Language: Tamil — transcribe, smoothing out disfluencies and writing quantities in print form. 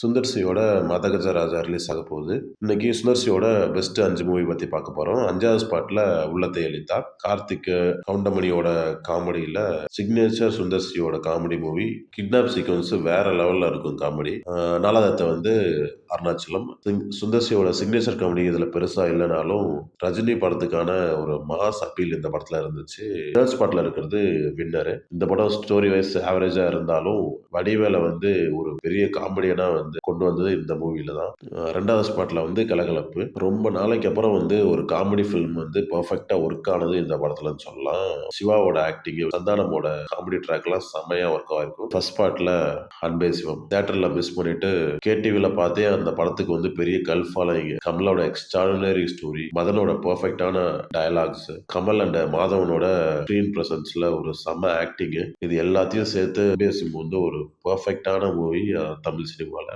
சுந்தர் சியோட மதகஜராஜா ரிலீஸ் ஆக போகுது. இன்னைக்கு சுந்தர் சியோட பெஸ்ட் 5 மூவி பத்தி பார்க்க போறோம். 5வது ஸ்பாட்ல உள்ளத்தை அளித்தா, கார்த்திக், கவுண்டமணியோட காமெடியில சிக்னேச்சர் சுந்தர் சியோட காமெடி மூவி. கிட்னாப் சீக்வன்ஸ் வேற லெவல்ல இருக்கும் காமெடி. 4வது வந்து அருணாச்சலம். சுந்தர் சியோட சிக்னேச்சர் காமெடி இதுல பெருசா இல்லைனாலும் ரஜினி படத்துக்கான ஒரு மாஸ் அப்பீல் இந்த படத்துல இருந்துச்சு. 3rd ஸ்பாட்ல இருக்கிறது வின்னர். இந்த படம் ஸ்டோரி வைஸ் ஆவரேஜா இருந்தாலும் வடிவேல வந்து ஒரு பெரிய காமெடியனா வந்து கொண்டு வந்தது இந்த மூவில தான். 2வது ஸ்பாட்ல வந்து கலகலப்பு. ரொம்ப நாளைக்கு அப்புறம் வந்து ஒரு காமெடி ஃபிலிம் வந்து பெர்ஃபெக்ட்டா ஒர்க் ஆனது இந்த படத்துலன்னு சொல்லலாம். சிவாவோட ஆக்டிங், சந்தானமோட காமெடி ட்ராக்லாம் செம்மையா ஒர்க் ஆயிருக்கும். ஃபர்ஸ்ட் பார்ட்ல அன்பே சிவம் தியேட்டர்ல மிஸ் பண்ணிட்டு கேடிவில பார்த்தே அந்த படத்துக்கு வந்து பெரிய கல் ஃபாலோயிங். கமலோட எக்ஸ்ட்ராடினரி ஸ்டோரி, மதனோட பெர்ஃபெக்ட்டான டயலாக்ஸ், கமல் அண்ட் மாதவனோட ஸ்கிரீன் பிரசன்ஸ்ல ஒரு செம்ம ஆக்டிங், இது எல்லாத்தையும் சேர்த்து அன்பே சிவம் வந்து ஒரு பெர்ஃபெக்ட்டான மூவி தமிழ் சினிமால.